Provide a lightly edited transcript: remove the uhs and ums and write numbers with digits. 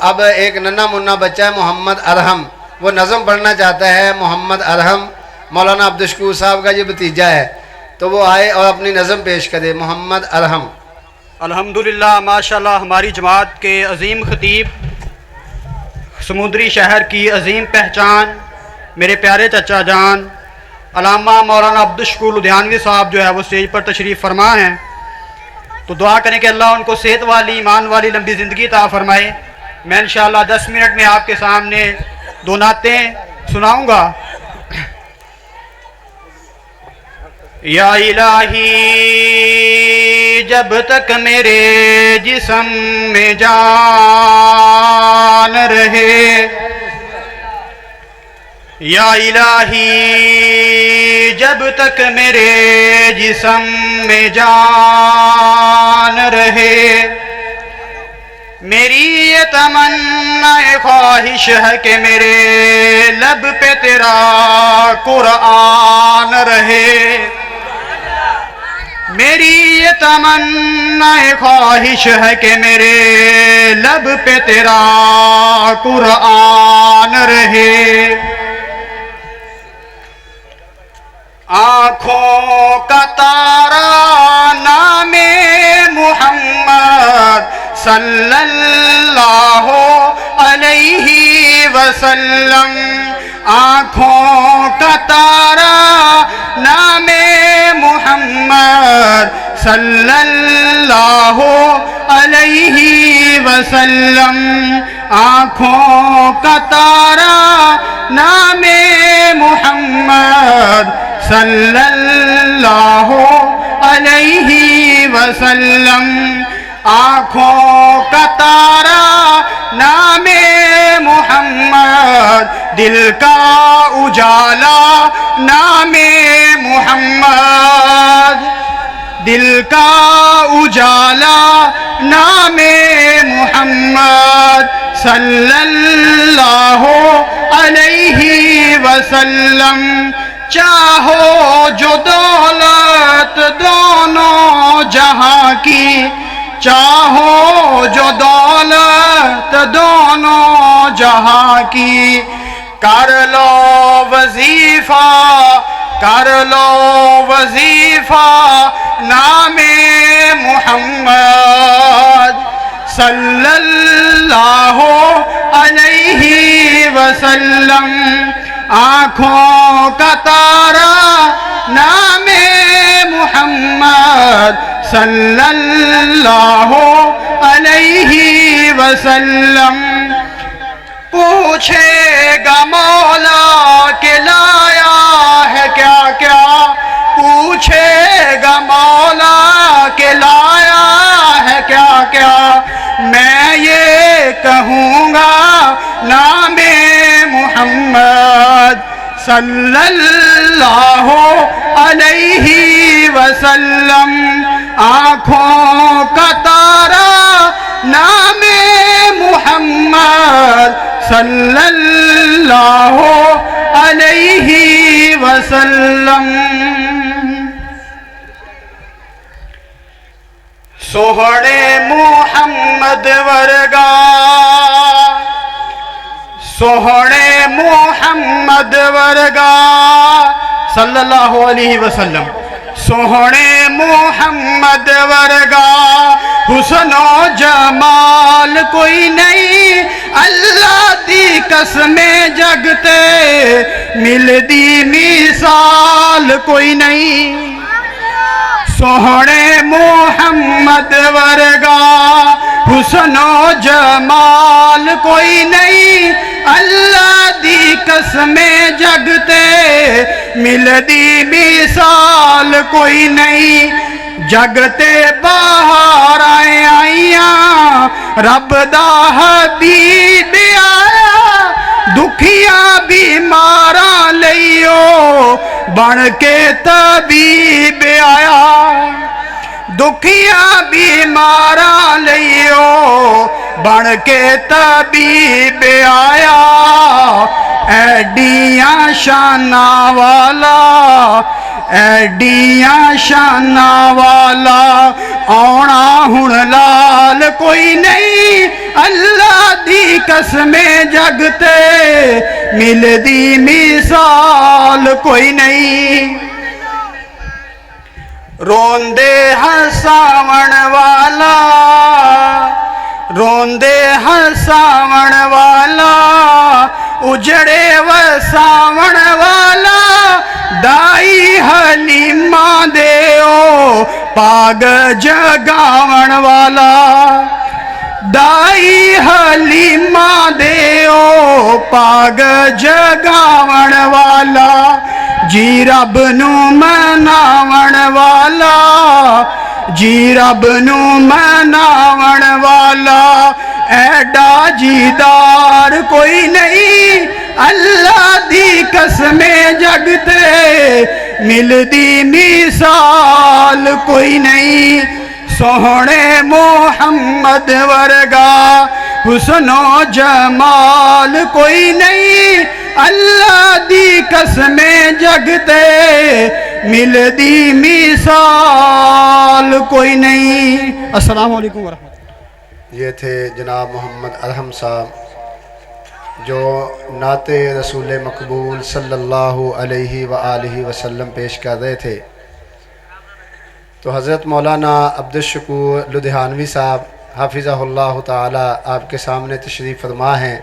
اب ایک ننھا منا بچہ ہے محمد ارحم، وہ نظم پڑھنا چاہتا ہے۔ محمد ارحم مولانا عبدالشکور صاحب کا یہ بھتیجا ہے، تو وہ آئے اور اپنی نظم پیش کرے۔ محمد ارحم۔ الحمدللہ، ماشاءاللہ، ہماری جماعت کے عظیم خطیب، سمندری شہر کی عظیم پہچان، میرے پیارے چچا جان علامہ مولانا عبدالشکور لدھیانوی صاحب جو ہے وہ اسٹیج پر تشریف فرما ہیں، تو دعا کریں کہ اللہ ان کو صحت والی، ایمان والی لمبی زندگی عطا فرمائے۔ میں انشاءاللہ 10 منٹ میں آپ کے سامنے 2 نعتیں سناؤں گا۔ یا الہی جب تک میرے جسم میں جان رہے، یا الہی جب تک میرے جسم میں جان رہے، میری یہ تمنا خواہش ہے کہ میرے لب پہ تیرا قرآن رہے، میری یہ تمنا خواہش ہے کہ میرے لب پہ تیرا قرآن رہے۔ آنکھوں کا تارا نام محمد صلی اللہ علیہ وسلم، آنکھوں کا تارا نام محمد صلی اللہ علیہ وسلم، آنکھوں کا تارا نام محمد صلی اللہ علیہ وسلم، آنکھوں کا تارا نام محمد، دل کا اجالا نام محمد، دل کا اجالا نام محمد صلی اللہ علیہ وسلم، چاہو جو دولت دونوں جہاں کی، چاہو جو دولت دونوں جہاں کی، کر لو وظیفہ، کر لو وظیفہ نام محمد صلی اللہ علیہ وسلم، آنکھوں کا تارا نام محمد صلی اللہ علیہ وسلم، پوچھے گا مولا کہ لایا ہے کیا کیا، پوچھے گا مولا کہ لایا ہے کیا کیا، میں یہ کہوں گا نام محمد صلی اللہ علیہ وسلم، آنکھوں کا تارا نام محمد صلی اللہ علیہ وسلم۔ سوہڑے محمد ورگا، سوہڑے محمد ورگا صلی اللہ علیہ وسلم، سوہڑے محمد ورگا حسن و جمال کوئی نہیں، اللہ دی قسم جگتے ملدی مثال کوئی نہیں، سوہڑے محمد ورگا حسن و جمال کوئی نہیں، اللہ دی قسم جگتے ملدی مثال کوئی نہیں، جگتے باہر آئیاں رب دا حبیب آیا، دکھیاں بیماراں لئیو بن کے طبیب آیا، دکھیاں بیماراں لئیو بن کے طبیب آیا، ایڈیاں شانہ والا، ایڈیاں شانہ والا آنا ہن لال کوئی نہیں، اللہ دی قسمیں جگتے ملدی مثال کوئی نہیں روندے ہساون والا روندے ہساون والا اجڑے وساون والا دائی حلیمہ دیو پاگ جگاون والا دائی حلیمہ دیو پاگ جگاون والا جی رب نو مناون والا جی رب نو مناون والا ایڈا جیدار کوئی نہیں اللہ دی قسمیں جگتے ملدی مثال کوئی نہیں سوہنے محمد ورگا حسن و جمال کوئی نہیں اللہ دی قسمیں جگتے ملدی مثال کوئی نہیں السلام علیکم ورحمۃ اللہ یہ تھے جناب محمد ادہم صاحب جو نعت رسول مقبول صلی اللہ علیہ وآلہ وسلم پیش کر رہے تھے۔ تو حضرت مولانا عبدالشکور لدھیانوی صاحب حافظہ اللہ تعالی آپ کے سامنے تشریف فرما ہیں۔